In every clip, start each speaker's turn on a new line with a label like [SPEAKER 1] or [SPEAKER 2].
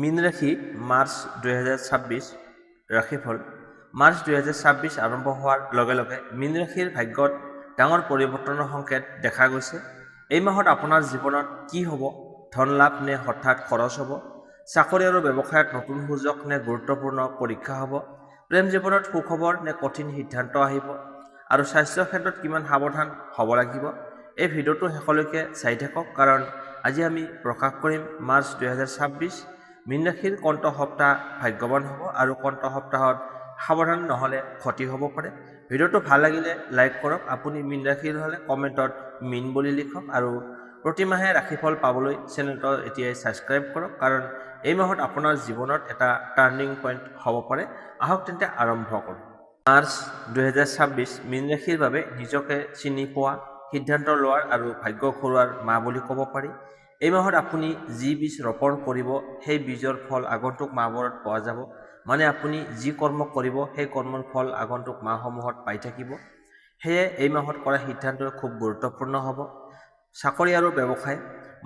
[SPEAKER 1] মীন ৰাশি March 2026 ৰাশিফল। March 2026 আৰম্ভ হোৱাৰ লগে লগে মীন ৰাশিৰ ভাগ্যত ডাঙৰ পৰিৱৰ্তনৰ সংকেত দেখা গৈছে। এই মাহত আপোনাৰ জীৱনত কি হ'ব? ধন লাভ নে হঠাৎ খৰচ হ'ব? চাকৰি আৰু ব্যৱসায়ত নতুন সুযোগ নে গুৰুত্বপূৰ্ণ পৰীক্ষা হ'ব? প্ৰেম জীৱনত সুখবৰ নে কঠিন সিদ্ধান্ত আহিব? আৰু স্বাস্থ্যৰ ক্ষেত্ৰত কিমান সাৱধান হ'ব লাগিব? এই ভিডিঅ'টো শেষলৈকে চাই থাকক, কাৰণ আজি আমি প্ৰকাশ কৰিম মাৰ্চ 2026 মীন ৰাশিৰ কোনটো সপ্তাহ ভাগ্যৱান হ'ব আৰু কোনটো সপ্তাহত সাৱধান নহ'লে ক্ষতি হ'ব পাৰে। ভিডিঅ'টো ভাল লাগিলে লাইক কৰক। আপুনি মীন ৰাশিৰ হ'লে কমেণ্টত মীন বুলি লিখক আৰু প্ৰতিমাহে ৰাশিফল পাবলৈ চেনেলটো এতিয়াই ছাবস্ক্ৰাইব কৰক, কাৰণ এই মাহত আপোনাৰ জীৱনত এটা টাৰ্ণিং পইণ্ট হ'ব পাৰে। আহক তেন্তে আৰম্ভ কৰোঁ। মাৰ্চ 2026 মীন ৰাশিৰ বাবে নিজকে চিনি পোৱা, সিদ্ধান্ত লোৱাৰ আৰু ভাগ্য ঘূৰোৱাৰ মাহ বুলি ক'ব পাৰি। এই মাহত আপুনি যি বীজ ৰোপণ কৰিব সেই বীজৰ ফল আগন্তুক মাহবোৰত পোৱা যাব। মানে আপুনি যি কৰ্ম কৰিব সেই কৰ্মৰ ফল আগন্তুক মাহসমূহত পাই থাকিব। সেয়ে এই মাহত কৰা সিদ্ধান্ত খুব গুৰুত্বপূৰ্ণ হ'ব। চাকৰি আৰু ব্যৱসায়।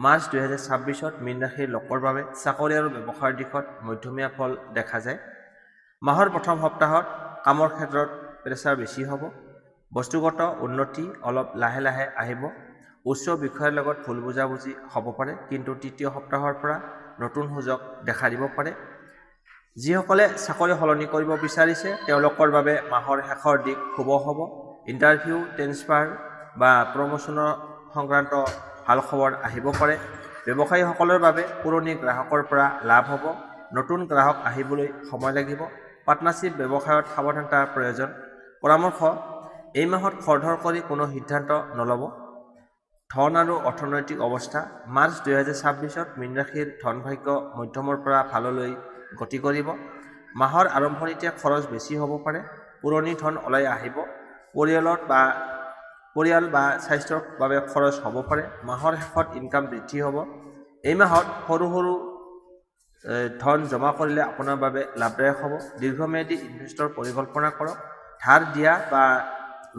[SPEAKER 1] মাৰ্চ 2026ত মীন ৰাশিৰ লোকৰ বাবে চাকৰি আৰু ব্যৱসায়ৰ দিশত মধ্যমীয়া ফল দেখা যায়। মাহৰ প্ৰথম সপ্তাহত কামৰ ক্ষেত্ৰত প্ৰেছাৰ বেছি হ'ব। বস্তুগত উন্নতি অলপ লাহে লাহে আহিব। উচ্চ বিষয়াৰ লগত ভুল বুজাবুজি হ'ব পাৰে, কিন্তু তৃতীয় সপ্তাহৰ পৰা নতুন সুযোগ দেখা দিব পাৰে। যিসকলে চাকৰি সলনি কৰিব বিচাৰিছে তেওঁলোকৰ বাবে মাহৰ শেষৰ দিশ শুভ হ'ব। ইণ্টাৰভিউ, ট্ৰেন্সফাৰ বা প্ৰমোচনৰ সংক্ৰান্ত ভাল খবৰ আহিব পাৰে। ব্যৱসায়ীসকলৰ বাবে পুৰণি গ্ৰাহকৰ পৰা লাভ হ'ব। নতুন গ্ৰাহক আহিবলৈ সময় লাগিব। পাৰ্টনাৰশ্বিপ ব্যৱসায়ত সাৱধানতাৰ প্ৰয়োজন। পৰামৰ্শ: এই মাহত খৰধৰ কৰি কোনো সিদ্ধান্ত নল'ব। ধন আৰু অৰ্থনৈতিক অৱস্থা। মাৰ্চ 2026ত মীন ৰাশিৰ ধন ভাগ্য মধ্যমৰ পৰা ভাললৈ গতি কৰিব। মাহৰ আৰম্ভণিতে খৰচ বেছি হ'ব পাৰে। পুৰণি ধন ওলাই আহিব। পৰিয়াল বা স্বাস্থ্যৰ বাবে খৰচ হ'ব পাৰে। মাহৰ শেষত ইনকাম বৃদ্ধি হ'ব। এই মাহত সৰু সৰু ধন জমা কৰিলে আপোনাৰ বাবে লাভদায়ক হ'ব। দীৰ্ঘম্যাদী ইনভেষ্টৰ পৰিকল্পনা কৰক। ধাৰ দিয়া বা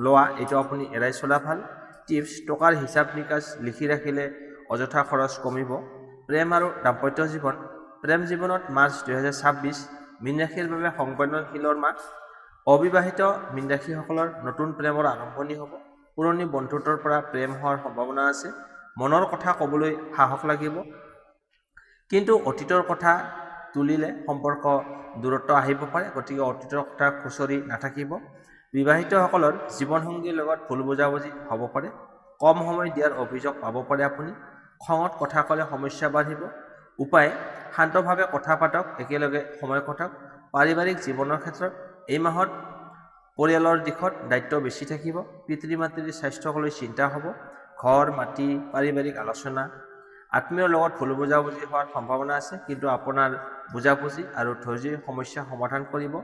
[SPEAKER 1] লোৱা এইটো আপুনি এৰাই চলা ভাল। টিপছ: টকাৰ হিচাপ নিকাচ লিখি ৰাখিলে অযথা খৰচ কমিব। প্ৰেম আৰু দাম্পত্য জীৱন। প্ৰেম জীৱনত মাৰ্চ 2026 মীন ৰাশিৰ বাবে সংবেদনশীলৰ মাহ। অবিবাহিত মীন ৰাশিসকলৰ নতুন প্ৰেমৰ আৰম্ভণি হ'ব। পুৰণি বন্ধুত্বৰ পৰা প্ৰেম হোৱাৰ সম্ভাৱনা আছে। মনৰ কথা ক'বলৈ সাহস লাগিব, কিন্তু অতীতৰ কথা তুলিলে সম্পৰ্ক দূৰত্ব আহিব পাৰে। গতিকে অতীতৰ কথা খুচৰি নাথাকিব। বিবাহিতসকলৰ জীৱনসংগীৰ লগত ভুল বুজাবুজি হ'ব পাৰে। কম সময় দিয়াৰ অভিযোগ পাব পাৰে আপুনি। খঙত কথা ক'লে সমস্যা বাঢ়িব। উপায়: শান্তভাৱে কথা পাতক, একেলগে সময় কটাওক। পাৰিবাৰিক জীৱনৰ ক্ষেত্ৰত এই মাহত পৰিয়ালৰ দিশত দায়িত্ব বেছি থাকিব। পিতৃ-মাতৃৰ স্বাস্থ্যক লৈ চিন্তা হ'ব। ঘৰ, মাটি, পাৰিবাৰিক আলোচনা। আত্মীয়ৰ লগত ভুল বুজাবুজি হোৱাৰ সম্ভাৱনা আছে, কিন্তু আপোনাৰ বুজাবুজি আৰু ধৈৰ্য্যই সমস্যা সমাধান কৰিব।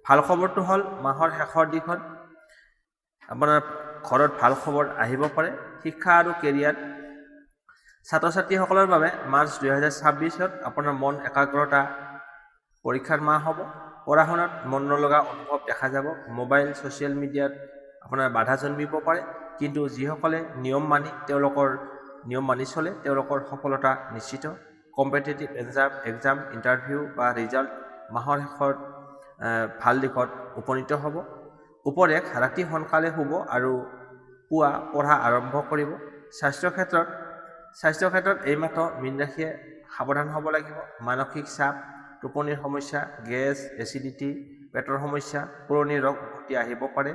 [SPEAKER 1] ভাল খবৰটো হ'ল মাহৰ শেষৰ দিশত আপোনাৰ ঘৰত ভাল খবৰ আহিব পাৰে। শিক্ষা আৰু কেৰিয়াৰ। ছাত্ৰ-ছাত্ৰীসকলৰ বাবে মাৰ্চ 2026ত আপোনাৰ মন একাগ্ৰতা পৰীক্ষাৰ মাহ হ'ব। পঢ়া শুনাত মন নলগা অনুভৱ দেখা যাব। মোবাইল, ছ'চিয়েল মিডিয়াত আপোনাৰ বাধা জন্মিব পাৰে, কিন্তু যিসকলে নিয়ম মানি চলে তেওঁলোকৰ সফলতা নিশ্চিত। কম্পিটিটিভ এক্সাম, ইণ্টাৰভিউ বা ৰিজাল্ট মাহৰ শেষত ভাল দিশত উপনীত হ'ব। উপদেশ: ৰাতি সোনকালে শুব আৰু পুৱা পঢ়া আৰম্ভ কৰিব। স্বাস্থ্যৰ ক্ষেত্ৰত এই মাহত মীন ৰাশিয়ে সাৱধান হ'ব লাগিব। মানসিক চাপ, টোপনিৰ সমস্যা, গেছ, এচিডিটি, পেটৰ সমস্যা, পুৰণি ৰোগ উভতি আহিব পাৰে।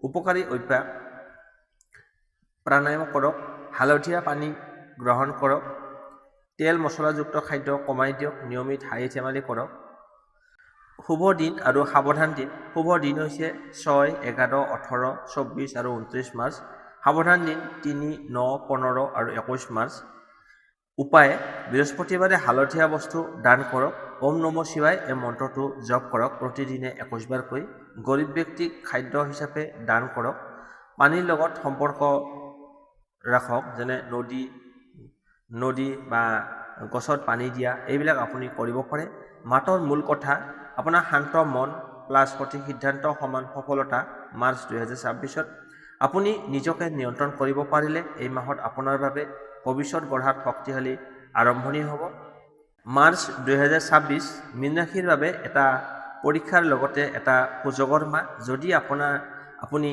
[SPEAKER 1] উপকাৰী অভ্যাস: প্ৰাণায়াম কৰক, হালধীয়া পানী গ্ৰহণ কৰক, তেল মছলাযুক্ত খাদ্য কমাই দিয়ক, নিয়মিত হাঁহি ধেমালি কৰক। শুভ দিন আৰু সাৱধান দিন। শুভ দিন হৈছে 6, 11, 18, 24 আৰু 29 মাৰ্চ। সাৱধান দিন 3, 9, 15 আৰু 21 মাৰ্চ। উপায়: বৃহস্পতিবাৰে হালধীয়া বস্তু দান কৰক। ওম নমঃ শিৱায় এই মন্ত্ৰটো জপ কৰক প্ৰতিদিনে 21 বাৰকৈ। গৰীব ব্যক্তিক খাদ্য হিচাপে দান কৰক। পানীৰ লগত সম্পৰ্ক ৰাখক, যেনে নদী বা গছত পানী দিয়া, এইবিলাক আপুনি কৰিব পাৰে। মাতৰ মূল কথা: আপোনাৰ শান্ত মন প্লাছ সঠিক সিদ্ধান্ত সমান সফলতা। মাৰ্চ 2026ত আপুনি নিজকে নিয়ন্ত্ৰণ কৰিব পাৰিলে এই মাহত আপোনাৰ বাবে ভৱিষ্যত গঢ়াত শক্তিশালী আৰম্ভণি হ'ব। মাৰ্চ 2026 মীন ৰাশিৰ বাবে এটা পৰীক্ষাৰ লগতে এটা সুযোগৰ মাহ। যদি আপুনি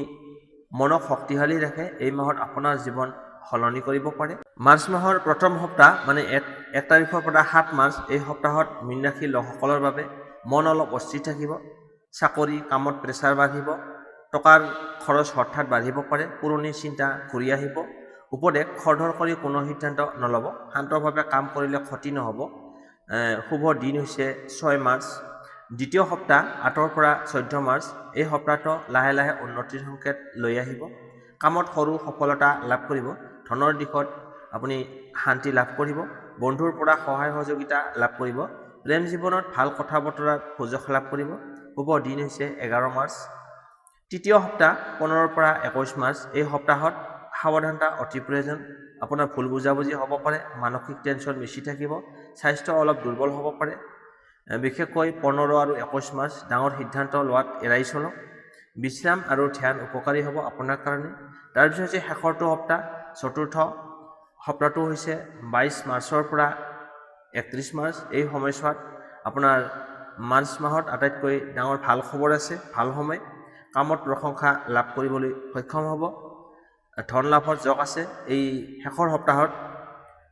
[SPEAKER 1] মনক শক্তিশালী ৰাখে, এই মাহত আপোনাৰ জীৱন সলনি কৰিব পাৰে। মাৰ্চ মাহৰ প্ৰথম সপ্তাহ মানে 1 তাৰিখৰ পৰা 7 মাৰ্চ, এই সপ্তাহত মীন ৰাশিৰ লোকসকলৰ বাবে মন অলপ অস্থিৰ থাকিব। চাকৰি কামত প্ৰেছাৰ বাঢ়িব, টকাৰ খৰচ হঠাৎ বাঢ়িব পাৰে, পুৰণি চিন্তা ঘূৰি আহিব। উপদেশ: খৰধৰ কৰি কোনো সিদ্ধান্ত নল'ব, শান্তভাৱে কাম কৰিলে ক্ষতি নহ'ব। শুভ দিন হৈছে 6 মাৰ্চ। দ্বিতীয় সপ্তাহ 8 পৰা 14 মাৰ্চ, এই সপ্তাহটো লাহে লাহে উন্নতিৰ সংকেত লৈ আহিব। কামত সৰু সফলতা লাভ কৰিব। ধনৰ দিশত আপুনি শান্তি লাভ কৰিব। বন্ধুৰ পৰা সহায় সহযোগিতা লাভ কৰিব। প্ৰেম জীৱনত ভাল কথা বতৰাৰ সুযোগ লাভ কৰিব। শুভ দিন হৈছে 11 মাৰ্চ। তৃতীয় সপ্তাহ 15 পৰা 21 মাৰ্চ, এই সপ্তাহত সাৱধানতা অতি প্ৰয়োজন। আপোনাৰ ভুল বুজাবুজি হ'ব পাৰে, মানসিক টেনশ্যন বেছি থাকিব, স্বাস্থ্য অলপ দুৰ্বল হ'ব পাৰে। বিশেষকৈ 15 আৰু 21 মাৰ্চ, ডাঙৰ সিদ্ধান্ত লোৱাত এৰাই চলক। বিশ্ৰাম আৰু ধ্যান উপকাৰী হ'ব আপোনাৰ কাৰণে। তাৰপিছত হৈছে শেষৰটো সপ্তাহ, চতুৰ্থ সপ্তাহটো হৈছে 22 মাৰ্চৰ পৰা 31 মাৰ্চ। এই সময়ছোৱাত আপোনাৰ মাৰ্চ মাহত আটাইতকৈ ডাঙৰ ভাল খবৰ আছে, ভাল সময়। কামত প্ৰশংসা লাভ কৰিবলৈ সক্ষম হ'ব। ধন লাভৰ যোগ আছে এই শেষৰ সপ্তাহত।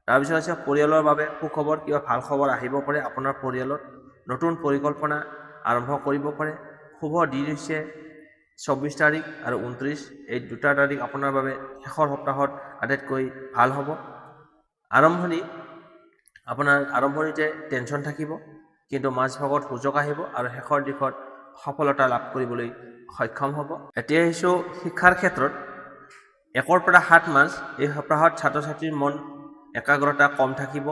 [SPEAKER 1] তাৰপিছত হৈছে পৰিয়ালৰ বাবে সুখবৰ, কিবা ভাল খবৰ আহিব পাৰে আপোনাৰ পৰিয়ালত। নতুন পৰিকল্পনা আৰম্ভ কৰিব পাৰে। শুভ দিন হৈছে 24 তাৰিখ আৰু 29, এই 2টা তাৰিখ আপোনাৰ বাবে শেষৰ সপ্তাহত আটাইতকৈ ভাল হ'ব। আৰম্ভণিতে টেনশ্যন থাকিব, কিন্তু মাজভাগত সুযোগ আহিব আৰু শেষৰ দিশত সফলতা লাভ কৰিবলৈ সক্ষম হ'ব। এতিয়া আহিছোঁ শিক্ষাৰ ক্ষেত্ৰত। 1 পৰা 7 মাৰ্চ, এই সপ্তাহত ছাত্ৰ ছাত্ৰীৰ মন একাগ্ৰতা কম থাকিব।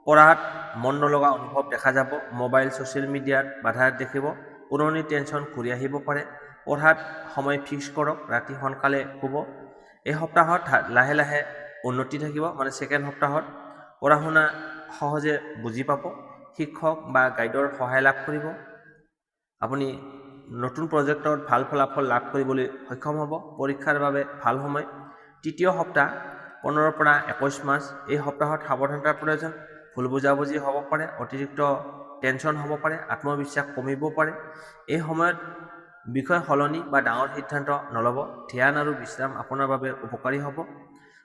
[SPEAKER 1] পঢ়াত মন নলগা অনুভৱ দেখা যাব। মোবাইল ছ'চিয়েল মিডিয়াত বাধা দেখিব। পুৰণি টেনশ্যন ঘূৰি আহিব পাৰে। পঢ়াত সময় ফিক্স কৰক, ৰাতি সোনকালে শুব। এই সপ্তাহত লাহে লাহে উন্নতি থাকিব, মানে ছেকেণ্ড সপ্তাহত পঢ়া শুনা সহজে বুজি পাব। শিক্ষক বা গাইডৰ সহায় লাভ কৰিব। আপুনি নতুন প্ৰজেক্টত ভাল ফলাফল লাভ কৰিবলৈ সক্ষম হ'ব। পৰীক্ষাৰ বাবে ভাল সময়। তৃতীয় সপ্তাহ 15 পৰা 21 মাৰ্চ, এই সপ্তাহত সাৱধানতাৰ প্ৰয়োজন। ভুল বুজাবুজি হ'ব পাৰে, অতিৰিক্ত টেনশ্যন হ'ব পাৰে, আত্মবিশ্বাস কমিব পাৰে। এই সময়ত বিষয় সলনি বা ডাঙৰ সিদ্ধান্ত নল'ব। ধ্যান আৰু বিশ্ৰাম আপোনাৰ বাবে উপকাৰী হ'ব।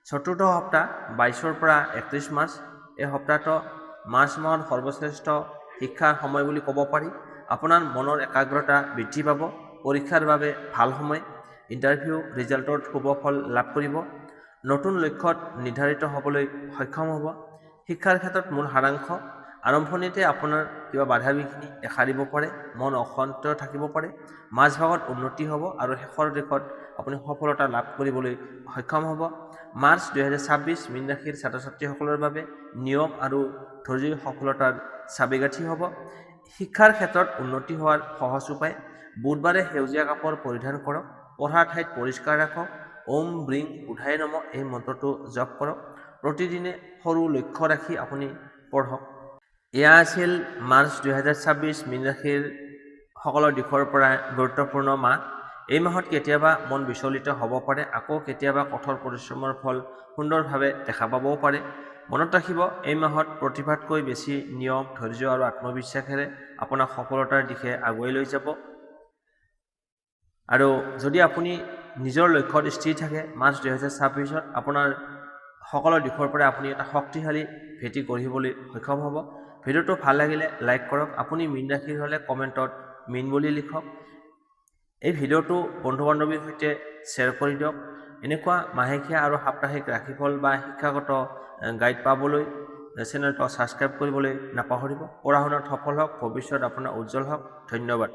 [SPEAKER 1] চতুৰ্থ সপ্তাহ 22 পৰা 31 মাৰ্চ, এই সপ্তাহটো মাৰ্চ মাহৰ সৰ্বশ্ৰেষ্ঠ শিক্ষাৰ সময় বুলি ক'ব পাৰি। আপোনাৰ মনৰ একাগ্ৰতা বৃদ্ধি পাব। পৰীক্ষাৰ বাবে ভাল সময়। ইণ্টাৰভিউ ৰিজাল্টত শুভ ফল লাভ কৰিব। নতুন লক্ষ্যত নিৰ্ধাৰিত হ'বলৈ সক্ষম হ'ব। শিক্ষাৰ ক্ষেত্ৰত মূল সাৰাংশ: আৰম্ভণিতে আপোনাৰ কিবা বাধা বিঘিনি দেখা দিব পাৰে, মন অশান্ত থাকিব পাৰে। মাজভাগত উন্নতি হ'ব আৰু শেষৰ দিশত আপুনি সফলতা লাভ কৰিবলৈ সক্ষম হ'ব। মাৰ্চ 2026 মীন ৰাশিৰ ছাত্ৰ ছাত্ৰীসকলৰ বাবে নিয়ম আৰু ধৈৰ্য্যই সফলতাৰ চাবিকাঠি হ'ব। শিক্ষাৰ ক্ষেত্ৰত উন্নতি হোৱাৰ সহজ উপায়: বুধবাৰে সেউজীয়া কাপোৰ পৰিধান কৰক। পঢ়াৰ ঠাইত পৰিষ্কাৰ ৰাখক। ওম ব্ৰিং বুধায় নমঃ এই মন্ত্ৰটো জপ কৰক। প্ৰতিদিনে সৰু লক্ষ্য ৰাখি আপুনি পঢ়ক। এয়া আছিল মাৰ্চ 2026 মীন ৰাশিৰ সকলো দিশৰ পৰা গুৰুত্বপূৰ্ণ মাহ। এই মাহত কেতিয়াবা মন বিচলিত হ'ব পাৰে, আকৌ কেতিয়াবা কঠোৰ পৰিশ্ৰমৰ ফল সুন্দৰভাৱে দেখা পাবও পাৰে। মনত ৰাখিব, এই মাহত প্ৰতিভাতকৈ বেছি নিয়ম, ধৈৰ্য আৰু আত্মবিশ্বাসেৰে আপোনাক সফলতাৰ দিশে আগুৱাই লৈ যাব। আৰু যদি আপুনি নিজৰ লক্ষ্যত স্থিৰ থাকে, মাৰ্চ 2026ত আপোনাৰ সকলো দিশৰ পৰা আপুনি এটা শক্তিশালী ভেটি গঢ়িবলৈ সক্ষম হ'ব। ভিডিঅ'টো ভাল লাগিলে লাইক কৰক। আপুনি মীন ৰাশিৰ হ'লে কমেণ্টত মীন বুলি লিখক। এই ভিডিঅ'টো বন্ধু বান্ধৱীৰ সৈতে শ্বেয়াৰ কৰি দিয়ক। এনেকুৱা মাহেকীয়া আৰু সাপ্তাহিক ৰাশিফল বা শিক্ষাগত গাইড পাবলৈ চেনেলটো ছাবস্ক্ৰাইব কৰিবলৈ নাপাহৰিব। পঢ়া শুনাত সফল হওক, ভৱিষ্যত আপোনাৰ উজ্জ্বল হওক। ধন্যবাদ।